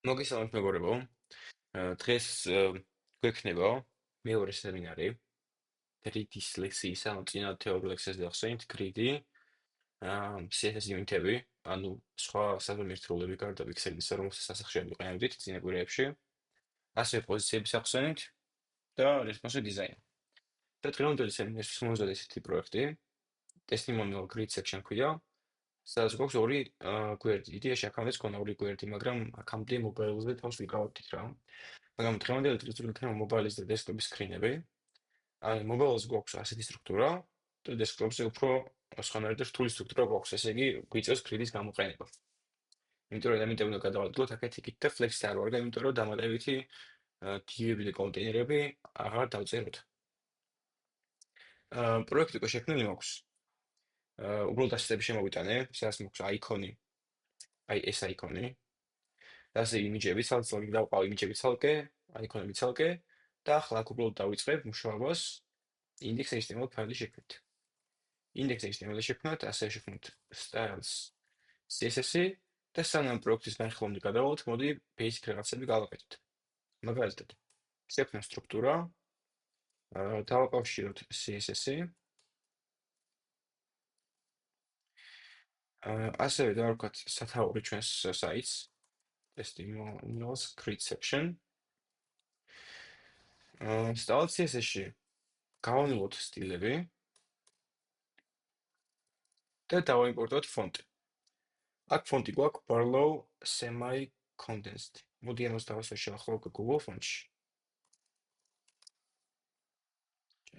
მოგესალმებით მეგობრებო. დღეს გვექნება მეორე სემინარი გრიდის ლექსიის, ანუ წინა თეორიულ ლექციას დავხსენით, გრიდი, CSS იუნიტები, ანუ სხვა საზომიერთროლები გარდა პიქსელისა, რომელსაც სასახში ვიყენებდით წინა კვირაებში, ასევე პოზიციების ახსენით და responsive design. და დღევანდელი სემინარის მომზადა ესეთი პროექტი, testimonial grid section ქვია, სადაც გვაქვს ორი გვერდი. იდეაში აქამდეც ქონა ორი გვერდი, მაგრამ აქამდე მობაილზე თავს ვიკავებდით რა. მაგრამ დღევანდელი დღეს იქნება მობაილის და დესკტოპის სკრინები. აი, მობაილზე გვაქვს ასეთი სტრუქტურა და დესკტოპზე უფრო სხვანაირი და რთული სტრუქტურა გვაქვს. ესე იგი, გვიწევს გრიდის გამოყენება. იმიტომ რომ ელემენტები უნდა გადავადგილოთ აქეთ იქით და ფლექსი არ ვარ და იმიტომ რომ დამატებითი დივები და კონტეინერები აღარ დავწეროთ. პროექტი უკვე შექმნილი მაქვს. უბრალოდ ასეთები შემოვიტანე, სადაც მაქვს აიკონი, აი ეს აიკონი, და ასე იმიჯები ცალკე დავყავ იმიჯები ცალკე, აიკონები ცალკე და ახლა აქ უბრალოდ დავიწყებ მუშაობას index.html ფაილის შექმნით. index.html-ი შექმნათ, ასე შექმნით styles CSS-ი და სანამ პროექტის განხილვამდე გადავალთ, მოდი basic რაღაცები გავაკეთოთ. მაგალითად, შექმნა სტრუქტურა, დავაკავშიროთ CSS-ი, ასევე დავარქვათ სათაური ჩვენს საიტს, testimonials grid section. styles CSS-ში გავანილოთ სტილები და დავაიმპორტოთ ფონტი. აქ ფონტი გვაქვს Barlow semi-condensed. მოდი ამას დავასვაშო ახლა Google ფონტში.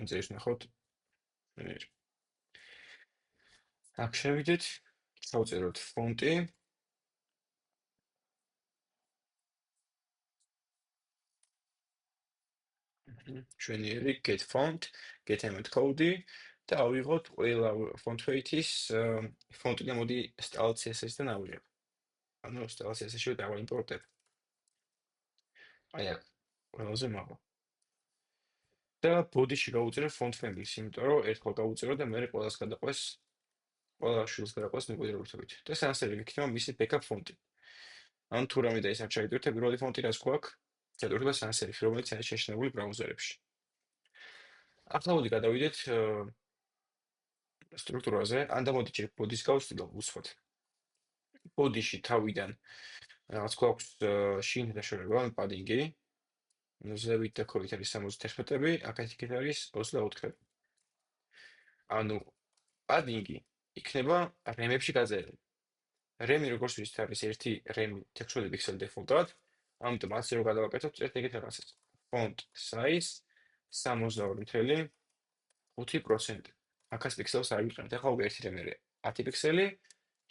ეს ნახოთ. აქ შევიდეთ, დავწეროთ ფონტი. ჩვენიერი get font, get element code და ავიღოთ ყველა font weight-ის ფონტი და მოდი style CSS-დან ავიღებ. ანუ style CSS-ში დავაიმპორტებ. აი აქ ყველაზე მაღლა. და body-ში გავუწერე font family-ს, იმიტომ რომ ერთხელ გავუწერო და მე ყველას გადაყვეს, ყველა შვილს გადაყვეს მემკვიდრეობითობით. და სანსერი იქნება მისი backup ფონტი. ან თუ რამე და ის არ ჩაიდროთ, პირველი ფონტი რას გვაქვს? ჩადურდება სანსერი, რომელიც არის შეშინებული ბრაუზერებში. ახლა მოდი გადავიდეთ სტრუქტურაზე, ან და მოდი ჯერ body-ს გავუსტილო უსვათ. body-ში თავიდან რაღაც გვაქვს შინ დაშორება, ან padding-ი. ზევით და ქვევით არის 71-ები, აქეთ იქით არის 24-ები. ანუ padding-ი იქნება რემებში გაწერილი. რემი როგორც ვიცით არის ერთი რემი 16 პიქსელი დეფოლტად, ამიტომ ასე რომ გადავაკეთოთ ერთ ეგეთ რაღაცას. font size 62.5%. აქაც პიქსელს არ ვიყენებთ. ახლა უკვე ერთი რემი 10 პიქსელი,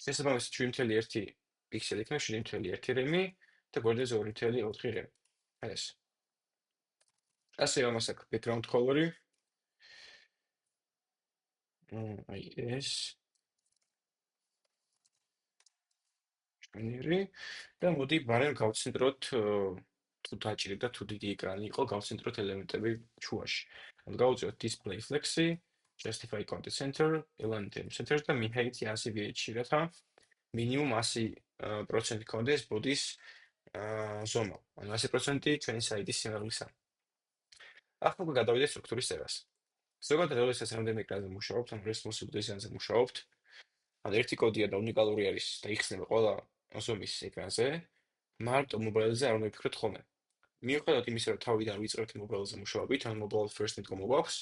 შესაბამისად 7.1 პიქსელი იქნება 7.1 რემი და გვერდზე 2.4 რემი. ეს. ასე ამას აქვს background color-ი. აი ეს. და მოდი ბარემ გავცენტროთ თუ დაჭირდა თუ დიდი ეკრანი იყო, გავცენტროთ ელემენტები შუაში. ანუ გავუწიოთ display flex-ი, justify content center, element center და mi-height-ი 100-ში, რათა მინიმუმ 100% კონდეს body-ს ზომა. ანუ 100% ჩვენი საიტის სიმაღლისა. ახლა უკვე გადავიდეთ სტრუქტურის წერას. ზოგადად როდესაც რამდენიმე ეკრანზე მუშაობთ, ან responsive design-ზე მუშაობთ, ან ერთი კოდია და უნიკალური არის და იხსნება ყველა ზომის ეკრანზე, მარტო მობაილზე არ უნდა ვიფიქროთ ხოლმე. მიუხედავად იმისა, რომ თავიდან ვიწყებთ მობაილზე მუშაობით, ან mobile first მიდგომა გვაქვს,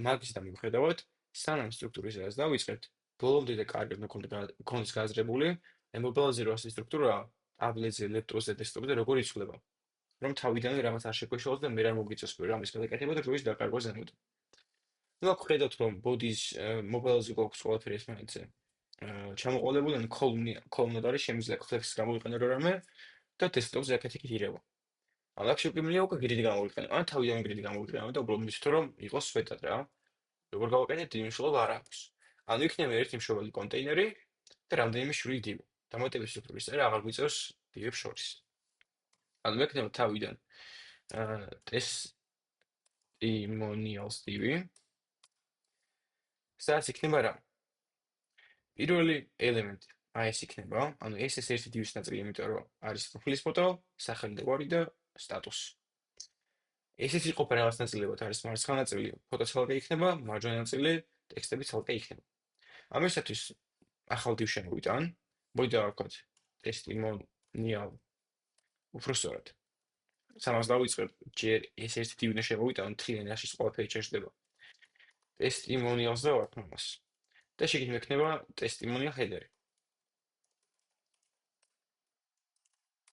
მაგისთან მიუხედავად, სანამ სტრუქტურის წერას დავიწყებთ, ბოლომდე და კარგად გქონდეს გააზრებული, მობაილზე რო ასეთი სტრუქტურაა, ტაბლეტზე, ლეპტოპზე, დესკტოპზე როგორ იცვლება, რომ თავიდანვე რაღაც არ შეგვეშალოს და მე არ მოგიწევს რამის გადაკეთება და დროის დაკარგვა ზემოთ. ნუ აქ ხედავთ, რომ body-ს მობაილზე გვაქვს ყველაფერი ერთმანეთზე. ჩამოყოლებული, ან column-ად არის შემიძლია flex-ს გამოვიყენო რამე და desktop-ზე აქეთ იქით ირევა. ან აქ შეგვიძლია უკვე grid-ი გამოვიყენო, ან თავიდან grid-ი გამოვიყენო და უბრალოდ მივცეთ, რომ იყოს სვეტად რა. როგორ გავაკეთეთ, დიდი მნიშვნელობა არ აქვს. ანუ იქნება ერთი მშობელი კონტეინერი და რამდენიმე შვილი div. დამატების სტრუქტურის წერა აღარ გვიწევს div-ებს შორის. ანუ მექნება თავიდან testimonials div-ი. სადაც იქნება რა? პირველი ელემენტი აი ეს იქნება, ანუ ეს ერთი div-ის ნაწილი, იმიტომ რომ არის პროფილის ფოტო, სახელი და გვარი და სტატუსი. ესეც იყოფა რაღაც ნაწილებად, არის მარცხენა ნაწილი ფოტო ცალკე იქნება, მარჯვენა ნაწილი ტექსტები ცალკე იქნება. ამისათვის ახალ div შემოვიტან, მოდი დავარქვათ testimonial, უფრო სწორად. სამას დავიწყებ, ჯერ ეს ერთი div უნდა შემოვიტანო მთლიანი რაშიც ყველაფერი ჩერდება. testimonials და ვარქვ ამას. და შეგით მექნება testimonial header-ი.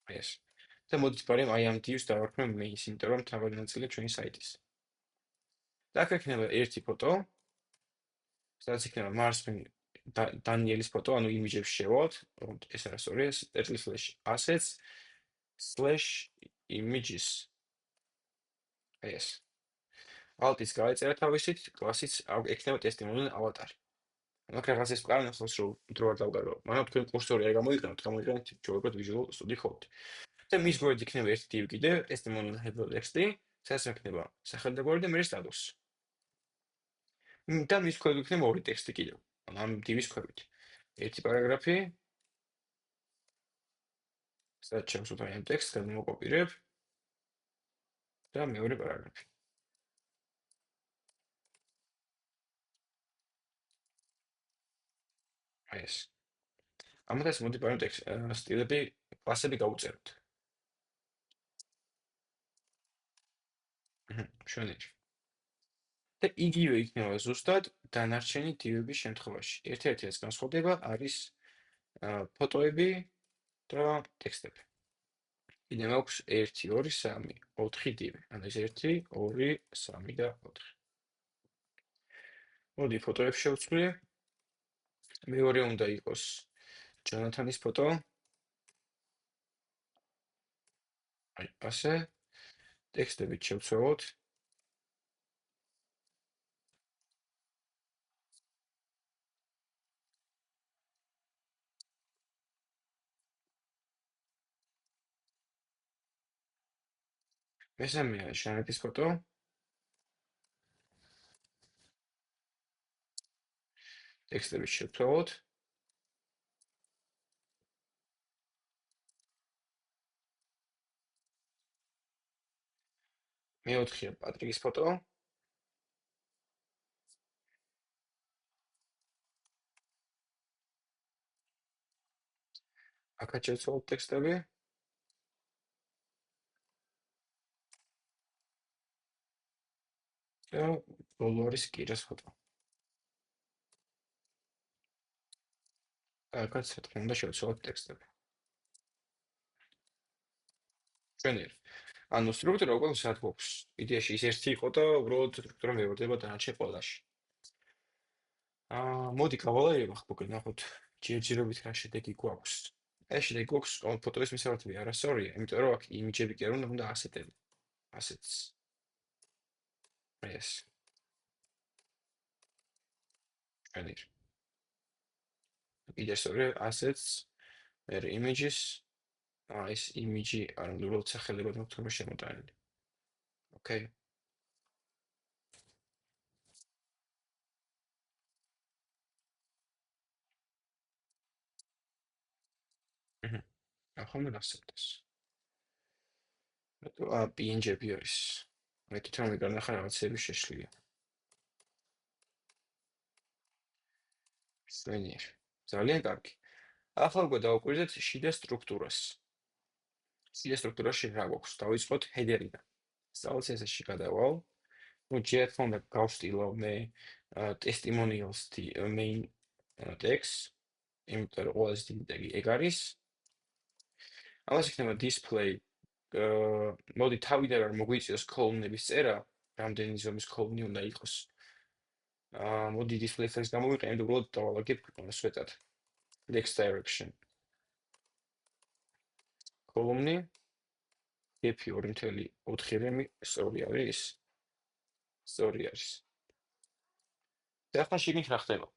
ეს. და მოდით პარემ აი ამ div-ს დავარქვენ main-ის, იმიტომ რომ თავი ნაწილია ჩვენი საიტის. და აქ ექნება ერთი ფოტო, სადაც იქნება მარცხნივ დანიელის ფოტო, ანუ იმიჯებს შევავთ, ეს არა სწორია, assets /images. აი ეს. Alt-ის გავეწერა თავისით, კლასიც ექნება testimonial ავატარი. აქ რაღაცის პლანი ახსოვს რომ დრო არ დავგარო. მაგრამ თქვენ კურსორი არ გამოიყენოთ, გამოიყენოთ ჯობათ Visual Studio Code. და მის გვერდით იქნება ერთი div კიდე, testimonial header text-ი, სადაც ექნება სახელი და გვარი და მე სტატუსი. და მის ქვევით იქნება ორი ტექსტი კიდევ. ამ div-ის ქვევით. ერთი პარაგრაფი, სადაც შევსვათ აი ამ ტექსტს, გადმოვაკოპირებ და მეორე პარაგრაფი. აი ეს. ამას მოდი პარემ ტექსტ სტილები, კლასები გავუწეროთ. მშვენიერი. და იგივე იქნება ზუსტად დანარჩენი div-ების შემთხვევაში. ერთ-ერთი ეს განსხვავდება არის ფოტოები და ტექსტები. კიდე მაქვს 1, 2, 3, 4 div. ანუ ეს 1, 2, 3 და 4. მოდი ფოტოებს შევცვლი. მეორე უნდა იყოს ჯონათანის ფოტო. აი, ასე. ტექსტებით შევცვალოთ. მესამეა ჟანეთის ფოტო. ტექსტებით შევცვალოთ. მეოთხეა პატრიკის ფოტო. აქაც შევცვალოთ ტექსტები. და ბოლო არის კირას ფოტო. აქაც რა უნდა შევცვალოთ ტექსტები. მშვენიერი. ანუ სტრუქტურა უკვე სად გვაქვს. იდეაში ის ერთი იყო და უბრალოდ სტრუქტურა მეორდება დანარჩენ ყველაში. მოდი გავალაიებ ახლა გნახოთ ჯერჯერობით რა შედეგი გვაქვს. ეს შედეგი გვაქვს ფოტოების მისამართები არასწორია, იმიტომ რომ აქ იმიჯები კი არ უნდა ასეტები. ასეთს. ეს. მშვენიერი. კიდე სწორია assets, მე images, ეს იმიჯი არ უნდა უბრალოდ სახელებად მაქვს თქმა შემოტანილი. ოკეი. ახლა ნახსოვთ ეს. PNG-ები არის. მე თვითონ მიგანახა რაღაცები შეშლია. მშვენიერი. ძალიან კარგი. ახლა უკვე დავაკვირდეთ შიდა სტრუქტურას. შიდა სტრუქტურაში რა გვაქვს? დავიწყოთ header-იდან. სწავლაციაში გადავალ. ну, ჯერ თქმა უნდა გავსტილავ მე testimonials main text, იმიტომ რომ ყველაზე დიდი ტეგი ეგ არის. ამას იქნება display. მოდი თავიდან არ მოგვიწიოს column-ების წერა, რამდენი ზომის column-ი უნდა იყოს. მოდი display flex გამოვიყენებ, უბრალოდ დავალაგებ სვეტად. Next direction. column-ი f 2.4 რემი სწორი არის. სწორი არის. და ახლა შიგნით რა ხდება?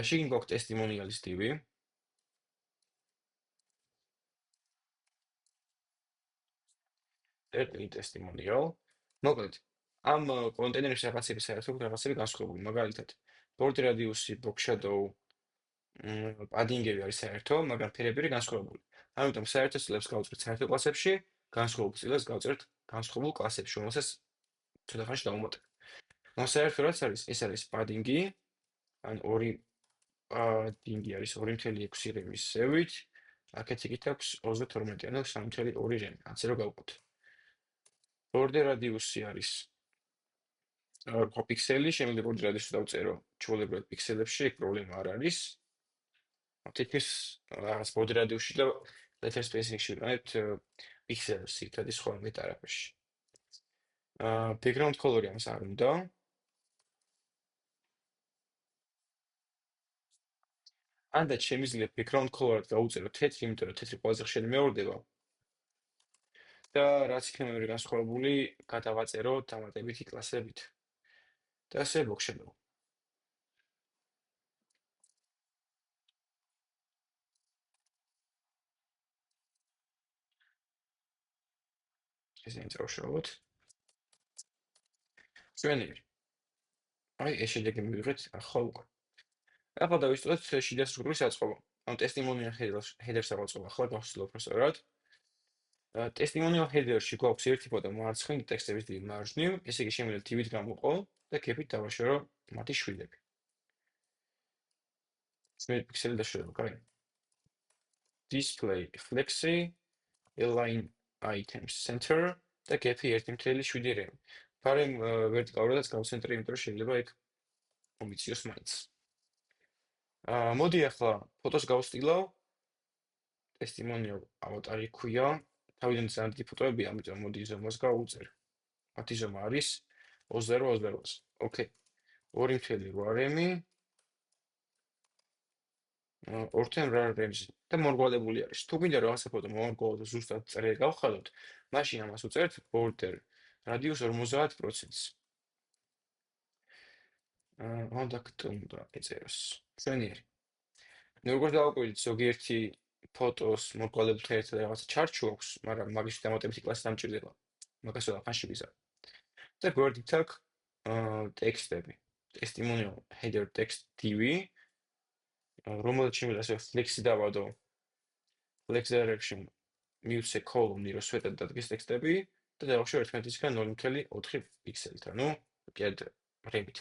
შიგნით გვაქვს testimonial-ის div-ი. Early testimonial. მოკლედ, ამ კონტეინერში რაღაცები საერთოდ რაღაცები განსხვავებული, მაგალითად, border radius, box shadow, პადინგები არის საერთო, მაგრამ ფერები არის განსხვავებული. ამიტომ საერთო სტილებს გავუწევთ საერთო კლასებში, განსხვავებულ სტილებს გავუწევთ განსხვავებულ კლასებში, რომელსაც ცოტა ხანში დავუმატებ. საერთო რაც არის, ეს არის პადინგი, ან ორი პადინგი არის 2.6 რემის ზევით, აქეთ იქით აქვს 32, ანუ 3.2 რემი, ასე რომ გავუყოთ. ბორდერ რადიუსი არის 8 პიქსელი, შემიძლია ბორდერ რადიუსი დავწერო ჩვეულებრივად პიქსელებში, ეგ პრობლემა არ არის. თითქმის რაღაც ბორდერ რადიუსში და letter spacing-ში ვიყენებთ პიქსელებს, ერთადი სხვა მეტ არაფერში. background color-ი ამას არ უნდა. ანდაც შემიძლია background color-ად გავუწერო თეთრი, იმიტომ რომ თეთრი ყველაზე ხშირად მეორდება. და რაც იქნება მეორე განსხვავებული, გადავაწერო დამატებითი კლასებით. და ასე მოგშენებო. ესე წავშალოთ. ჩვენი აი ეს შედეგი მივიღეთ ახლა უკვე. ახლა დავისწროთ შიდა სტრუქტურის აწყობა. ანუ testimonial header-ს ავაწყობ ახლა გავხსნილ უბრალოდ. testimonial header-ში გვაქვს ერთი ფოტო მარცხნივ ტექსტების დიდი მარჯვნივ, ესე იგი შემიძლია TV-ით გამოვყო და კეფით დავაშორო მათი შვილები. მე პიქსელი დაშორება, კაი. display flexi align items center და კეფი 1.7 რემ. ფარემ ვერტიკალურადაც გავცენტრე, იმიტომ რომ შეიძლება იქ მომიციოს მაინც. მოდი ახლა ფოტოს გავსტილავ. testimonial ავატარი ქვია. თავიდან ძალიან დიდი ფოტოებია, ამიტომ მოდი ზომას გავუწერ. მათი ზომა არის 22-28. ოკეი. 2.8 რემი. 2 რემზი და მომრგვალებული არის. თუ გინდა რაღაცა ფოტო მომრგვალოთ და ზუსტად წერე გავხადოთ, მაშინ ამას უწერთ border radius 50%-ს. კონტაქტ უნდა ეწეროს. ჩვენიერი. როგორც დავაკვირდით, ზოგიერთი ფოტოს მომრგვალებულთან ერთად რაღაცა ჩარჩო აქვს, მაგრამ მაგის დამატებითი კლასი დამჭირდება. მაგას ვაფანში ვიზარ. და გვერდით აქვს ტექსტები. testimonial header text TV, რომელშიც შემიძლია ასე flexi დავადო. flex direction მივცე column-ი, რომ სვეტად დადგეს ტექსტები და დავახშო 11-ისგან 0.4 პიქსელით, ანუ კიდე რემით.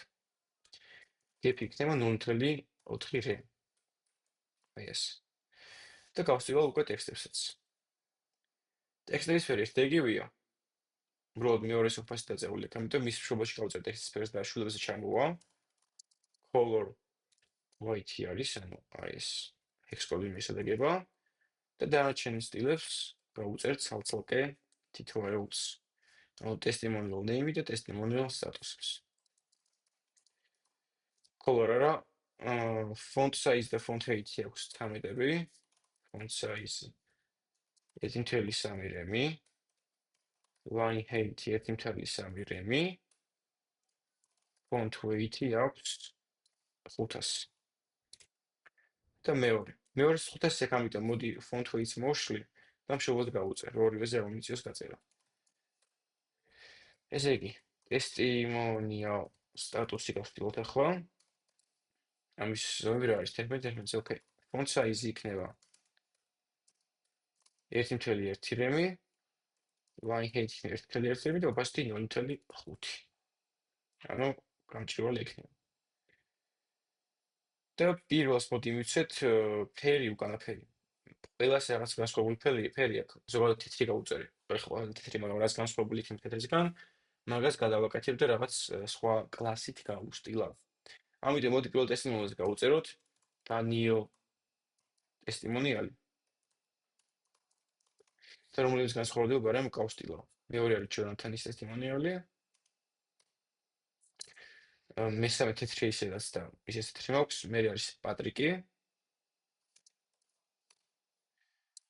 გეფი იქნება 0.4 რემ. აი ეს. და გავსწავლ უკვე ტექსტებსაც. ტექსტების ფერი ერთიგივეა. უბრალოდ მეორე სოფასი დაწეული აქვს, ამიტომ მის მშობლოში გავწერ ტექსტის ფერს და შვილებზე ჩამოვა. color white არის, ანუ აი ეს hex code-ი მისადგება და დანარჩენ სტილებს გავუწერთ ცალ-ცალკე თითოეულს. ანუ testimonial name-ი და testimonial status-ს. color არა, font size და font height-ი აქვს 13-ები. font size 1.3 რემი. line height 1.3 რემი. font weight-ი აქვს 500. და მეორე 500 ეგ ამიტომ მოდი font weight-ს მოშლი და მშობლად გავუწერ ორივეზე ამომიციოს დაწერა. ესე იგი testimonial status-ი გავსტილოთ ახლა. ამის ზომი რა არის 11-ზე, ოკეი. font size იქნება 1.1 რემი. line height 1.1 რემი და opacity 0.5. ანუ გამჭირვალე იქნება. და პირველს მოდი მივცეთ ფერი უკანა ფერი. ყველას რაღაც განსხვავებული ფერი აქვს. ზოგადად თეთრი გავუწერე. ხო, თეთრი, მაგრამ რაც განსხვავებული იქნება თეთრისგან, მაგას გადავაკეთებ და რაღაც სხვა კლასით გავუსტილავ. ამიტომ მოდი პირველ ტესტიმონიალს გავუწეროთ. Daniel testimonial. და რომელიც განსხვავდება, მაგრამ გავუსტილავ. მეორე არის Jonathan-ის testimonial-ი. მესამე თეთრი ისედაც და ისე თეთრი მაქვს, მე არის პატრიკი.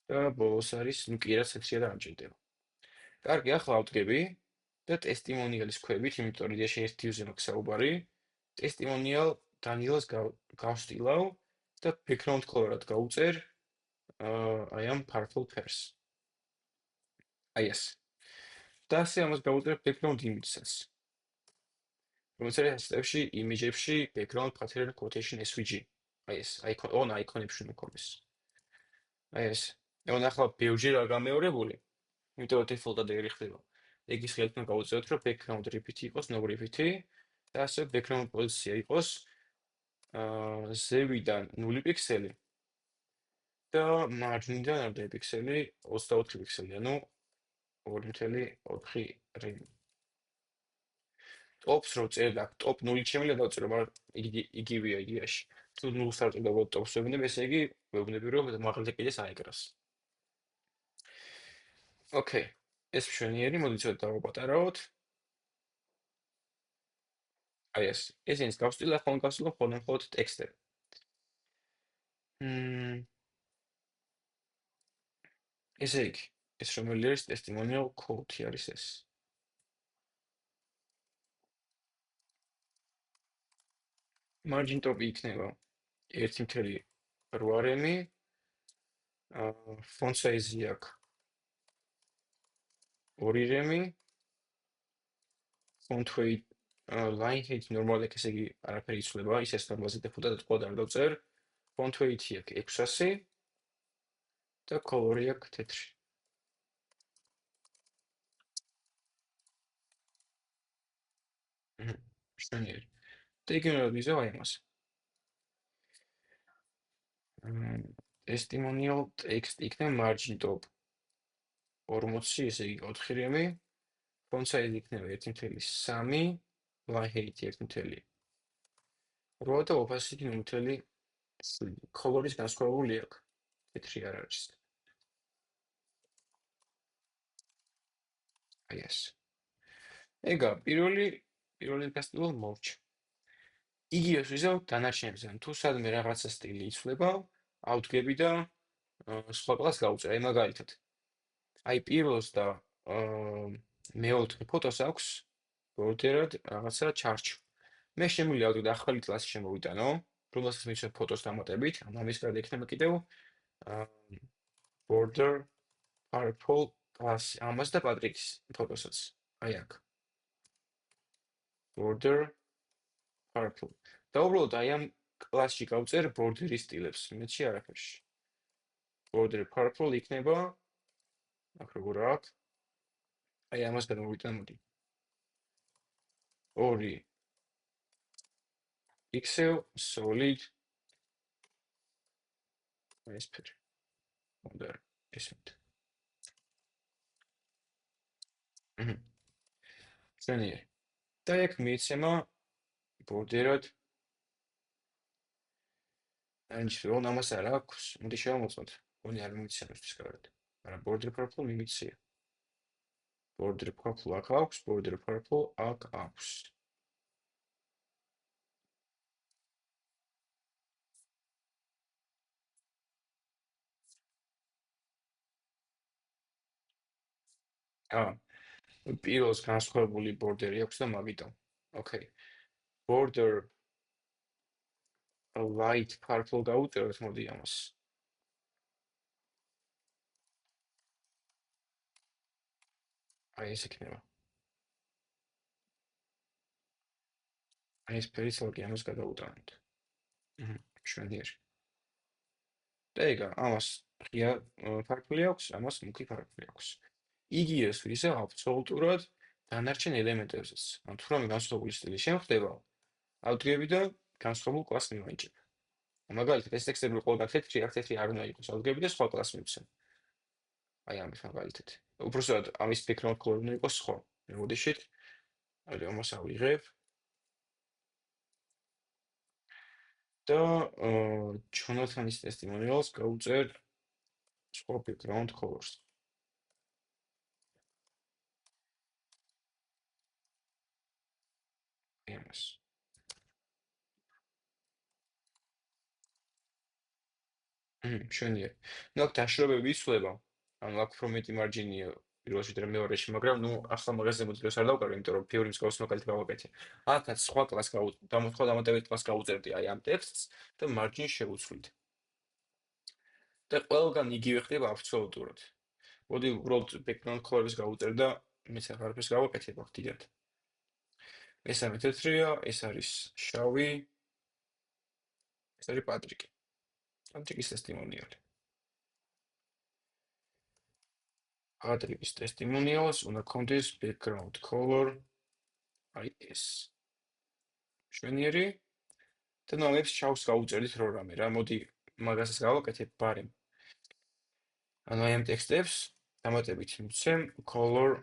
და ბოლოს არის, ნუ კი რაც თეთრია და ამჭირდება. კარგი, ახლა ავდგები და testimonial-ის ქვევით, იმიტომ რომ იდეაში ერთ view-ზე მაქვს საუბარი. testimonial Daniel-ს გავსტილავ და background color-ად გავუწერ I am purple purse. აი ეს. და ასე ამას გავუწერ background image-საც. რომელსაც სტებში, image-ებში background pattern quotation SVG. აი ეს icon მქონდეს. აი ეს. ახლა ბევრჯერ არ გამეორებული, იმიტომ რომ default-ად ეგრე ხდება. ეგის ხელით უნდა გავუწევთ, რომ background repeat იყოს, no repeat-ი და ასე background პოზიცია იყოს ზევიდან 0 პიქსელი და მარჯვნიდან რამდენი პიქსელი? 24 პიქსელი, ანუ 2.4 რემ. ტოპს რო წერდა, ტოპ 0 შემიძლია დავწერო, მაგრამ იგივეა იდეაში. თუ 0-ს არ წერდა, უბრალოდ ტოპს ვებნებ, ესე იგი ვებნები, რომ მაღალზე კიდეს აეკრას. ოკეი. ეს მშვენიერი, მოდით ცოტა დავაპატარავოთ. აი ეს. ესეც გავსტილა, ხოლმე გავსტილა, ხოლმე მხოლოდ ტექსტები. ესე იგი, ეს რომელი არის testimonial quote-ი არის ეს. margin top იქნება 1.8 რემი, font size-ი აქვს 2 რემი, font weight, line height ნორმალურად ესე იგი არაფერი იცვლება, ისე სტანდარტზე default-ად ყოდ არ დავწერ. font weight-ი აქვს 600 და color-ი აქვს თეთრი. მშვენიერი. და იგივე ვიზავ აი ამას. testimonial text იქნება margin top 40, ესე იგი 4 რემი, font size იქნება 1.3, line height 1.8 და opacity 0.7. color-ის განსხვავებული აქვს. თეთრი არ არის. აი ეს. ეგა პირველი ფესტივალ მოვჭ. იგივეს ვიზავ დანარჩენებზე, თუ სადმე რაღაცა სტილი იცვლება, ავდგები და სხვა კლასს გავუწერ. აი მაგალითად. აი პირველს და მეოთხე ფოტოს აქვს ბორდერად რაღაცა ჩარჩო. მე შემიძლია ავდგე და ახალი კლასი შემოვიტანო, რომელსაც მიცემ ფოტოს დამატებით, ამის გარდა იქნება კიდევ border purple კლასი, ამას და პატრიკის ფოტოსაც. აი აქ. border purple. და უბრალოდ აი ამ კლასში გავწერ ბორდერის სტილებს, მეტში არაფერში. border purple იქნება აქ როგორ აქვს? აი ამას გადმოვიტან მოდი. 2 pixel solid ეს ფერი. უნდა ესეთ. მშვენიერი. და ეგ მიიცემა ბორდერად რომ ამას არ აქვს, მოდი შევამოწმოთ. გონი არ მიცემს ფსკარად. მაგრამ border purple მიმიცია. border purple აქ აქვს, border purple აქ აქვს. პირველს განსხვავებული ბორდერი აქვს და მაგიტომ. ოკეი. border light purple გავუწეროთ მოდი ამას. აი ეს იქნება. აი ეს ფერიც ლოგი ამას გადავუტანოთ. მშვენიერი. და ეგა, ამას ღია ფარფლი აქვს, ამას მუქი ფარფლი აქვს. იგივეს ვიზავ აბსოლუტურად დანარჩენ ელემენტებზეც. ან თუ რამე განსხვავებული სტილი შემხდება, ავდგები და განსხვავებულ კლასს მივაინჭებ. მაგალითად, ეს ტექსტები ყველგან თეთრი, აქ თეთრი არ უნდა იყოს, ავდგები და სხვა კლასს მივცემ. აი ამის მაგალითად. უпростად ამის background color უნდა იყოს სხვა. მოდიშით. აი ამას ავიღებ. და ჩონათანის testimonials გავუწერ სხვა background colors. ამას. მშვენიერი. ნუ აქ დაშრობები იცვლება. ანუ აქ უფრო მეტი მარჯინია პირველში და მეორეში, მაგრამ ნუ ახლა მაგაზე მოძიებას არ დავკარგე, იმიტომ რომ ფიური მსგავსი მაგალითი გავაკეთე. აქაც სხვა კლასს სხვა დამატებითი კლასს გავუწერდი აი ამ ტექსტს და მარჯინს შევუცვლით. და ყველგან იგივე ხდება აბსოლუტურად. მოდი უბრალოდ background color-ს გავუწერ და მეც აღარაფერს გავაკეთებ აქ დიდად. მესამე თეთრია, ეს არის შავი. ეს არის პატრიკი. პატრიკის ტესტიმონიალი. პატრიკის ტესტიმონიალს უნდა გქონდეს background color აი ეს. მშვენიერი და ნუ ამებს ჩავს გავუწერდით პროგრამი რა. მოდი მაგასაც გავაკეთებ ბარემ. ანუ აი ამ ტექსტებს დამატებით მიცემ color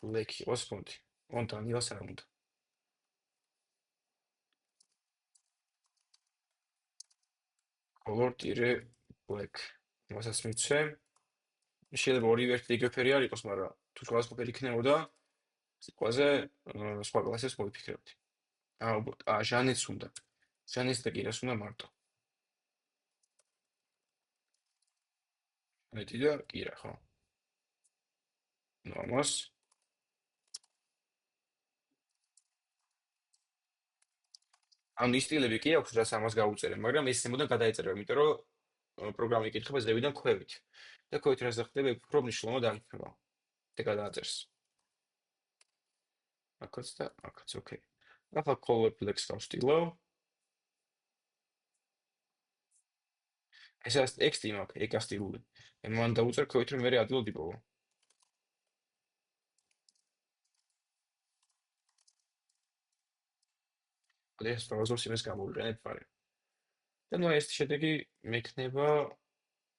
black იყოს მოდი. მონტანიას არ უნდა. color-black. მასაც მიცემ. შეიძლება ორივე ერთდროულად არ იყოს, მაგრამ თუ სხვადასხვაგვარი იქნებოდა, სიტყვაზე სხვა კლასებს მოვიფიქრებდი. ჟანრიც უნდა. ჟანრის და კირას უნდა მარტო. მეტი და კირა, ხო? ნუ ამას ანუ ის სტილები კი აქვს, რაც ამას გაუწერე, მაგრამ ეს ზემოდან გადაეწერა, იმიტომ რომ პროგრამა იკითხება ზევიდან ქვევით. და ქვევით რაც ხდება, უფრო მნიშვნელოვნად აღიქმება. და გადააწერს. აქაც და აქაც, ოკეი. ახლა color flex გავსტილავ. ეს არის ტექსტი მაქვს, ეკასტილული. მან დაუწერ ქვევით რომ მე ადვილად იპოვო. ეს პროზორს იმას გამოვიყენებ პარე. და ნუ ეს შედეგი მექნება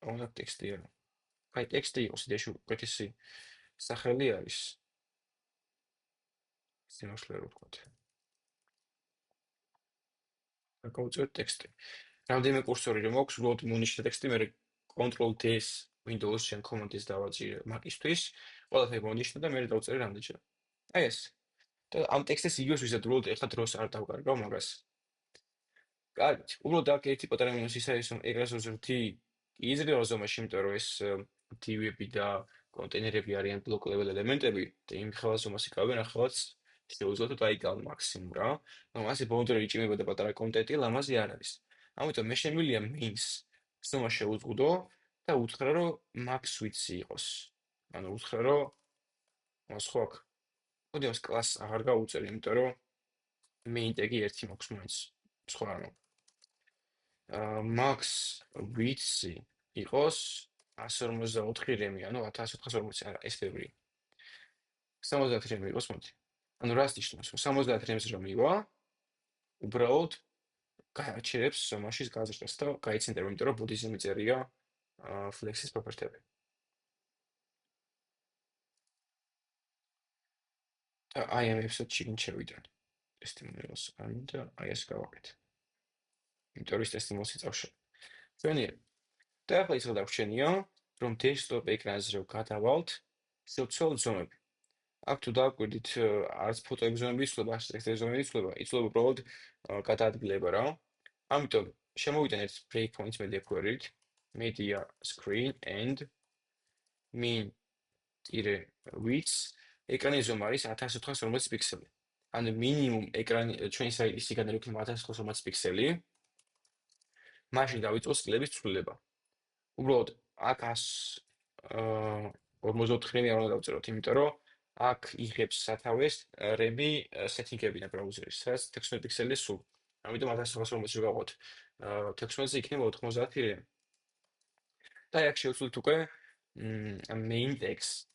უნდა ტექსტი არა. აი ტექსტი იყოს იდეაში უკეთესი სახელი არის. სიმართლე რო ვთქვათ. გავუწევ ტექსტი. რამდენიმე კურსორი რომ აქვს, უბრალოდ მონიშნე ტექსტი, მე Ctrl+D-ს Windows-ში ან Command-ს დავაჭირე Mac-ისთვის, ყველაფერი მონიშნე და მე დავწერე რამდენჯერ. აი ეს. და ამ ტექსტს იგივეს ვიზად უბრალოდ ეხლა დროს არ დავკარგავ მაგას. კარგი, უბრალოდ აქ ერთი პატარა მინუსი ის არის, რომ ეკრანს ვერთი იზრდება ზომაში, იმიტომ რომ ეს div-ები და კონტეინერები არიან block level ელემენტები და იმ ხელა ზომას იკავებენ, ახალაც შეუძლოთ დაიკავონ მაქსიმუმ რა. მაგრამ ასე ბოლომდე იჭიმება და პატარა კონტენტი ლამაზი არ არის. ამიტომ მე შემიძლია main-ს ზომა შეუზღუდო და უთხრა რომ max width-ი იყოს. ანუ უთხრა რომ სხვა აქ მოდი ამ კლასს აღარ გავუწერ, იმიტომ რომ main tag-ი ერთი მაქვს მაინც. სხვა არ მაქვს. max width-ი იყოს 144 რემი, ანუ 1440 არა, ეს ბევრი. 70 რემი იყოს მოდი. ანუ რას ნიშნავს, რომ 70 რემს რომ მივა, უბრალოდ გააჩერებს ზომაშის გაზრდას და გაიცინდება, იმიტომ რომ ბოდიზე მიწერია flex-ის პროპერტები. და აი ამ ეპიზოდში შევიდან. ტესტიმონიალს და აი ეს გავაკეთე. იმიტომ რომ ის ტესტიმონიალს იწავშე. ჩვენი და ახლა ის გადაგვჩენია, რომ desktop ეკრანზე რო გადავალთ, შეუცვალ ზომები. აქ თუ დავკვირდით, არც ფოტოების ზომები იცვლება, არც ტექსტების ზომები იცვლება, იცვლება უბრალოდ გადაადგილება რა. ამიტომ შემოვიდნენ ერთ breakpoint media query-ით, media screen and min-width ეკრანის ზომა არის 1440 პიქსელი. ანუ მინიმუმ ეკრანი ჩვენი საიტის იგანა რო იქნება 1440 პიქსელი, მაშინ დავიწყოს კლების ცვლილება. უბრალოდ აქ 144 არ უნდა დავწეროთ, იმიტომ რომ აქ იღებს სათავეს რები სეტინგებიდან ბრაუზერის, რაც 16 პიქსელი სულ. ამიტომ 1440-ში გავყოთ 16-ზე იქნება 90 რემი. და აქ შევცვლით უკვე main text.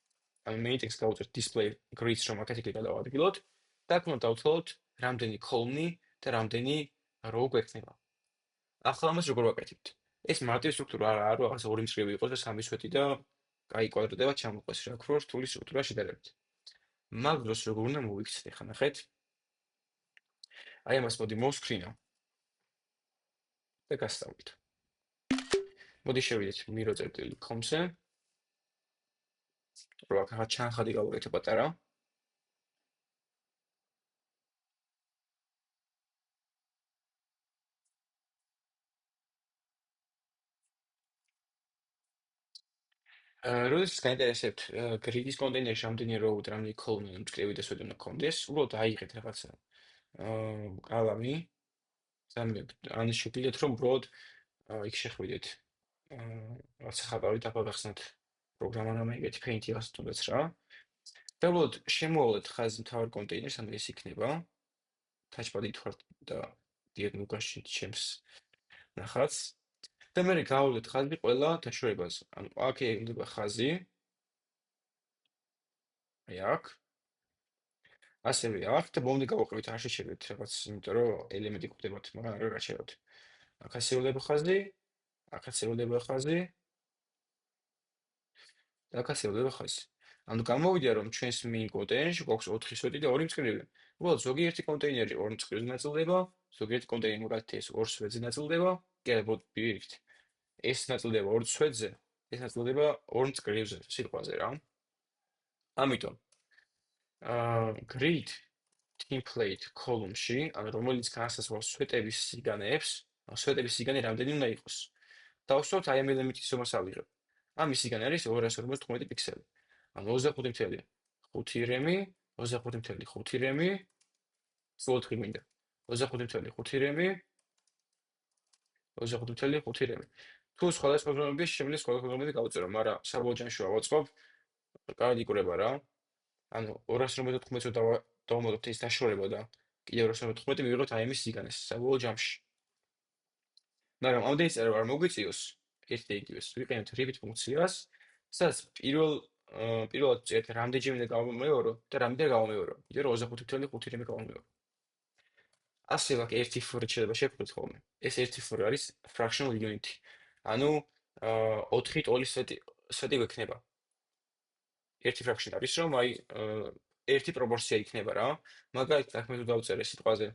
ანუ main text გავუწევთ display grids რომ აქეთ იქნება დავადგილოთ და აქ უნდა დავთვალოთ რამდენი column-ი და რამდენი row გვექნება. ახლა ამას როგორ ვაკეთებთ? ეს მარტივი სტრუქტურა არა, რაღაცა ორი მწვრივი იყოს და სამი სვეტი და კაი კვადრატებად ჩამოყვეს რა ქრო რთული სტრუქტურა შედარებით. მაგ დროს როგორ უნდა მოვიქცეთ ახლა ნახეთ. აი ამას მოდი მოვსკრინავ და გასწავლით. მოდი შევიდეთ miro.com-ზე. რო აქ რაღაც ჩანხადი გავუკეთე პატარა. როდესაც გაინტერესებთ grid-ის კონტეინერში რამდენი row და რამდენი column მწკრივი და სვეტი უნდა გქონდეს, უბრალოდ აიღეთ რაღაცა კალამი ან შეგიძლიათ რომ უბრალოდ იქ შეხვიდეთ რაღაცა ხაბავით აფაგახსნათ პროგრამა რამე ეგეთი paint-ი რაღაც თუნდაც რა. და უბრალოდ შემოავლეთ ხაზი მთავარ კონტეინერს, ანუ ეს იქნება touchpad-ით ვარ და დიაგნოგაში ჩემს ნახაც. და მე გავავლეთ ხაზი ყველა დაშორებაზე. ანუ აქ ეგვდება ხაზი, აი აქ, ასევე აქ და ბოლომდე გავაყრით, არ შეჩერდეთ რაღაც, იმიტომ რომ ელემენტი გვხვდებათ, მაგრამ არ გაჩეროთ. აქ ასეულება ხაზი, აქ ასეულება ხაზი და აქ ასეულება ხაზი. ანუ გამოვიდა, რომ ჩვენს main კონტეინერში გვაქვს 4 სვეტი და 2 მწკრივი. უბრალოდ ზოგიერთი კონტეინერი 2 მწკრივზე ნაწილდება, ზოგიერთი კონტეინერი მაგალითად ეს 2 სვეტზე ნაწილდება, კი არა, პირიქით. ეს ნაწილდება 2 სვეტზე, ეს ნაწილდება 2 მწკრივზე, სიტყვაზე რა. ამიტომ grid template column-ში, ანუ რომელიც განსაზღვრავს სვეტების სიგანეებს, სვეტების სიგანე რამდენი უნდა იყოს. დავსვათ აი ამ ელემენტის ზომას ავიღებ. ამის სიგანე არის 255 პიქსელი. ანუ 25.5 რემი, 25.5 რემი, სულ 4 მინდა. 25.5 რემი, 25.5 რემი. თუ სხვადასხვა ზომები შემიძლია სხვადასხვა ზომები გავწერო, მაგრამ საბოლოო ჯამში ავაწყობ, კარგი იკვრება რა. ანუ 255-ზე დავამატოთ ეს დაშორება და კიდევ 255 მივიღოთ აი ამის სიგანეს საბოლოო ჯამში. მაგრამ ამდენი წერა არ მოგვიწიოს, ერთ და იგივეს ვიყენებთ repeat ფუნქციას, სადაც პირველად წერთ რამდენჯერ მინდა გავამეორო და რამდენჯერ გავამეორო. იმიტომ რომ 25.5 რემი გავამეორო. ასევე აქ ერთი ფორი შეიძლება შევქმნით ხოლმე. ეს ერთი ფორი არის fractional unity. ანუ 4 ტოლის სეტი გვექნება. ერთი fraction არის რომ აი ერთი პროპორცია იქნება რა. მაგალითად აქ მე თუ დავწერე სიტყვაზე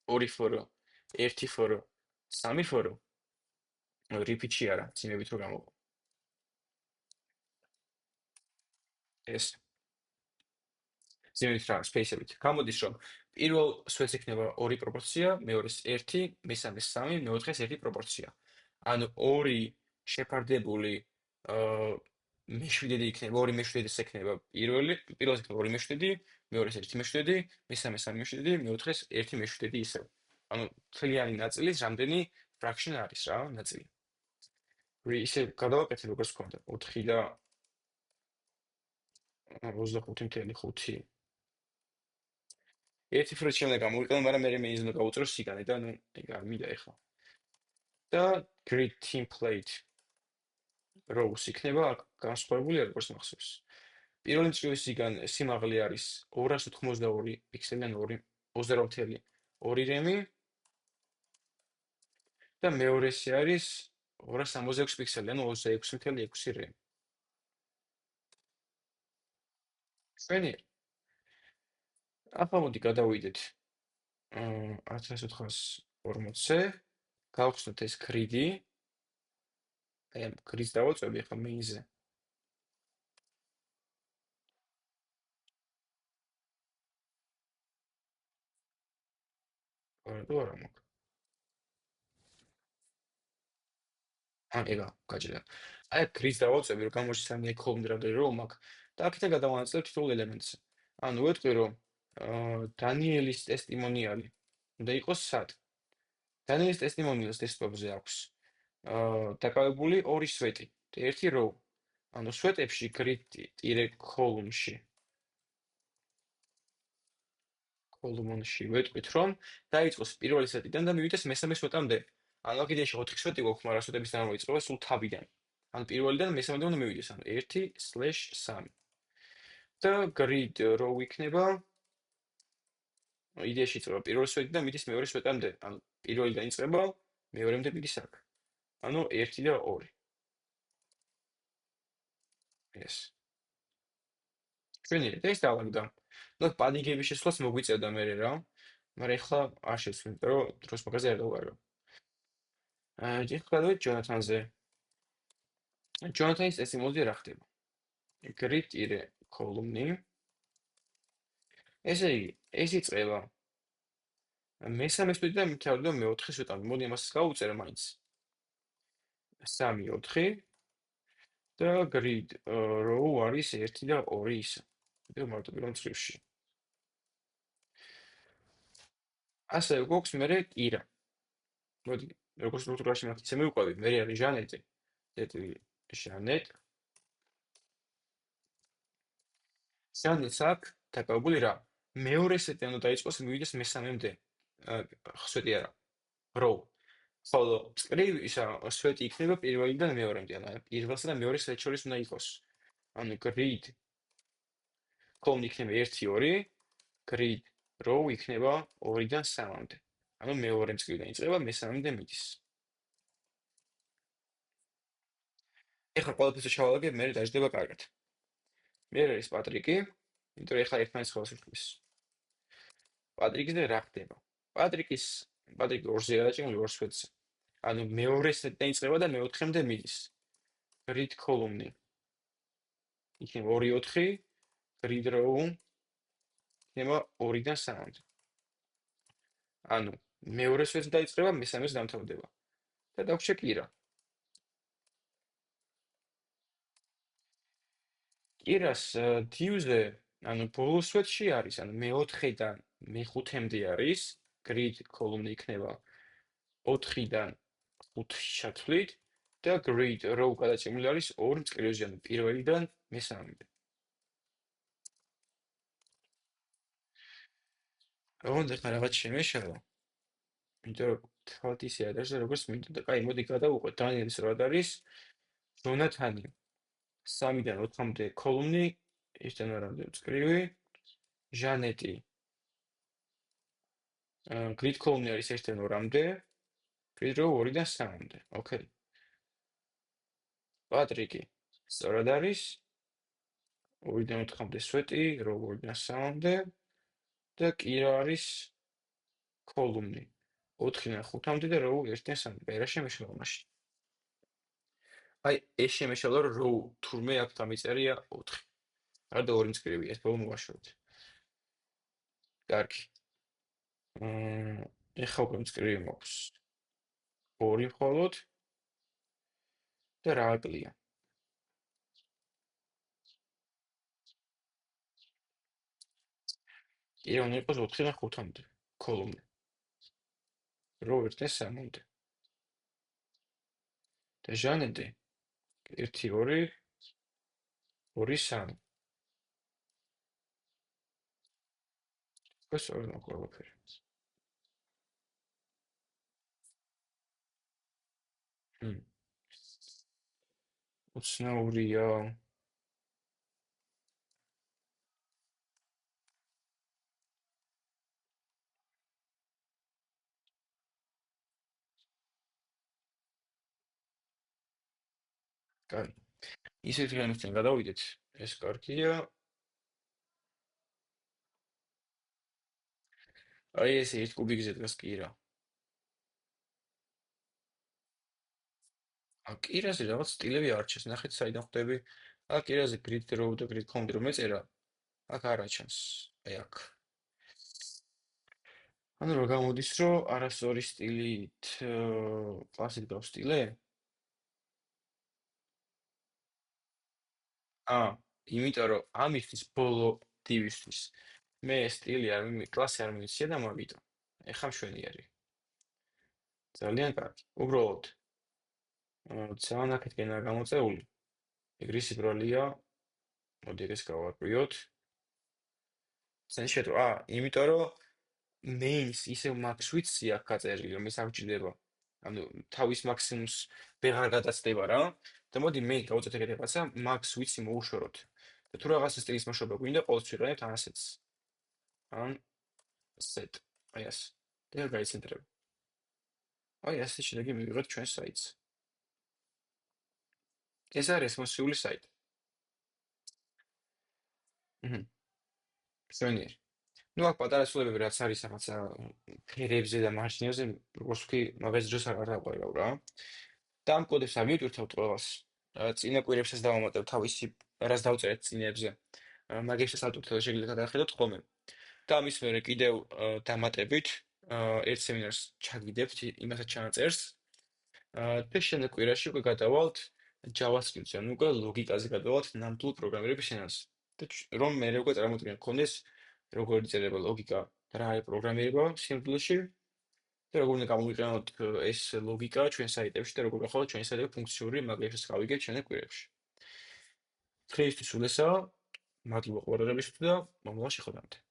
2 ფორო, 1 ფორო, 3 ფორო, repeat-ში არა, ძიმებით რო გამოვა. ეს ძიმებით რა, space-ებით. გამოდის რომ პირველ სვეტს იქნება 2 პროპორცია, მეორეს 1, მესამეს 3, მეოთხეს 1 პროპორცია. ანუ 2 შეფარდებული მეშვიდედი იქნება, 2 მეშვიდედის ექნება პირველს იქნება 2 მეშვიდედი, მეორეს 1 მეშვიდედი, მესამეს 3 მეშვიდედი, მეოთხეს 1 მეშვიდედი ისევ. ანუ მთლიანი ნაწილის რამდენი fraction არის რა, ნაწილი. ისე გადავაკეთე როგორც გქონდა 4 და 25.5. ერთი ფრით შემდეგ გამოვიყენე, მაგრამ მე მეიზნო გავუწრო სიგანე და ნუ ეგ არ მინდა ეხლა. და grid template rows იქნება განსხვავებული როგორც მახსოვს. პირველი მწვერვალის სიგანე სიმაღლე არის 282 პიქსელი ან 28.2 რემი და მეორესი არის 266 პიქსელი ან 26.6 რემი. ჩვენი ახლა მოდი გადავიდეთ 1440-ზე, გავხსნათ ეს grid-ი. აი ამ grid-ს დავაწვევი ახლა main-ზე. თუ არა მაქვს. ეგა გაჭირდა. აი grid-ს დავაწვევი, რომ გამოჩნდეს ამ column-ი რამდენი რომ მაქვს და აქეთან გადავანაწილებ თითოეულ ელემენტს. ანუ ვეტყვი რომ დანიელის ტესტიმონიალი უნდა იყოს სად? დანიელის ტესტიმონიალს დესკტოპზე აქვს დაკავებული 2 სვეტი და 1 row. ანუ სვეტებში grid-column-ში column-ში ვეტყვით რომ დაიწყოს პირველი სვეტიდან და მივიდეს მესამე სვეტამდე. ანუ აქ იდეაში 4 სვეტი გვაქვს, მაგრამ სვეტების დანერგვა იწყება სულ თავიდან. ანუ პირველიდან მესამედე უნდა მივიდეს, ანუ 1/3. და grid row იქნება იდეაში იწყება პირველი სვეტიდან მიდის მეორე სვეტამდე. ანუ პირველიდან იწყება, მეორემდე მიდის აქ. ანუ 1 და 2. ეს. ჩვენი ეს დავაგდა. ნუ პანიკების შესვლას მოგვიწევდა მე რა. მაგრამ ეხლა არ შეცვლით, იმიტომ რომ დროს მაგაზე არ დავგარო. ეხლა გადავიდეთ ჯონათანზე. ჯონათანის ტესტიმონიალზე რა ხდება? grid-column-ი. ესე იგი, ეს იწყება მესამე სვეტიდან მთავრდება მეოთხე სვეტამდე. მოდი ამას გავუწერე მაინც. 3, 4 და grid row არის 1 და 2 ისე. და მარტო პირველ მწვერვალში. ასე გვაქვს მერე კირა. მოდი, როგორც სტრუქტურაში მაქცე მივყვები, მე არის ჟანეტი. ჟანეტ. ჟანეტს აქვს დაკავებული რა? მეორე სეტი უნდა დაიწყოს მივიდეს მესამემდე. სვეტი არა. row. ხოლო წკრივ ისა სვეტი იქნება პირველიდან მეორემდე, ანუ პირველსა და მეორე სვეტ შორის უნდა იყოს. ანუ grid column იქნება 1-2, grid row იქნება 2-დან 3-მდე. ანუ მეორე მწკრივიდან იწყება, მესამემდე მიდის. ეხლა ყველაფერს ჩავალაგებ, მე დაждდება კარგად. მე არის პატრიკი, იმიტომ რომ ეხლა ერთმანეთს ხელს უშლის. პატრიკზე რა ხდება? პატრიკი ორზე გადაჭიმული ორ სვეტზე. ანუ მეორე სვეტიდან იწყება და მეოთხემდე მიდის. grid column-ი იქნება 2-4, grid row იქნება 2-დან 3-მდე. ანუ მეორე სვეტზე დაიწყება, მესამეს დამთავრდება. და დაგვრჩა კირა. კირას დივზე, ანუ ბოლო სვეტში არის, ანუ მე-4-დან მე-5-მდე არის, grid column-ი იქნება 4-დან 5-ში ჩათვლით და grid row გადაჭიმული არის ორ მწკრივზე, ანუ პირველიდან მესამემდე. ოღონდ ეხლა რაღაც შემეშალა. იმიტომ რომ თავად ისე ადრესზე როგორც მინდოდა და კაი მოდი გადავუყვეთ დანიელის რად არის ჯონათანი 3-დან 4-მდე კოლუმნი ერთთან არამდე მწკრივი ჟანეტი grid column-ი არის 1-დან 2-მდე grid row 2-დან 3-მდე ოკეი პატრიკი სწორად არის 2-დან 4-მდე სვეტი row 2-დან 3-მდე და კირა არის კოლუმნი 4-დან 5-მდე და row 1-დან 3-მდე რა შემეშალა მაშინ აი ეს შემეშალა რომ row თურმე აქ დამიწერია 4 გარდა ორი მწკრივი ეს ბოლო მოვაშორეთ კარგი ეხლა უკვე მწკრივი მაქვს ორი მხოლოდ და რა აკლია კირა უნდა იყოს 4-დან 5-მდე კოლუმნი row 1-დან 3-მდე და ჟანეტი 1 2 2 3 ეს ორი ყველაფერი უცნაურია კაი ისეთ რამისთან გადავიდეთ ეს კარგია აი ეს ერთ კუბიკზე დგას კირა კირაზე რაღაც სტილები არჩეს ნახეთ საიდან ხვდები კირაზე grid row და grid column რომ ეწერა აქ არ აჩანს აი აქ ანუ რა გამოდის რომ არასწორი სტილით კლასით გავსტილე იმიტომ რომ ამისთვის ბოლო დივისთვის მე სტილი არ კლასი არ მივიცია და მაგიტომ ეხა მშვენიერი ძალიან კარგი უბრალოდ ძალიან აქეთკენაა გამოწეული ეგრისი ბრალია მოდი ეს გავარკვიოთ ძალიან შეტო იმიტომ რომ mains ისევ max width-ი აქვს გაწერილი რომ ეს არ გჭირდება ანუ თავის მაქსიმუმს ვეღარ გადაცდება რა და მოდი მე გავუწევთ ეგეთ რაღაცა max width-ი მოუშოროთ და თუ რაღაცა სტილის მოშობა გვინდა ყოველთვის ვიყენებთ ასეთს ან set აი ეს და გაიცენტრება აი ასე შედეგი მივიღეთ ჩვენ საიტს ეს არის მოსული საიტი მშვენიერი ну აქ პატარა სულებები რაც არის რაღაცა ფერებზე და მარჯნებზე როგორც ვთქვი მაგას დროს არ დავყარავ რა და ამ კოდებს ამივიტვირთავთ ყველას წინა კვირებსაც დავამატებ თავისი რას დავწერეთ წინებზე მაგესაც ავტვირთოთ შეგიძლიათ გადახედოთ ხოლმე და ამის მერე კიდევ დამატებით ერთ სემინარს ჩაგიდებთ იმასაც ჩანაწერს და შემდეგ კვირაში უკვე გადავალთ JavaScript-ზე ანუ უკვე ლოგიკაზე გადავალთ ნამდვილ პროგრამირების ენაზე და რომ მე უკვე წარმოდგენა გქონდეს როგორ იწერება ლოგიკა და რა არის პროგრამირება სიმბლში და როგორ უნდა გამოვიყენოთ ეს ლოგიკა ჩვენ საიტებში და როგორ გახვალოთ ჩვენი საიტები ფუნქციური მაგალითად გავიგეთ შემდეგ კვირებში. დღეისთვის სულ ესაა. მადლობა ყურადღებისთვის და მომავალ შეხვედრამდე.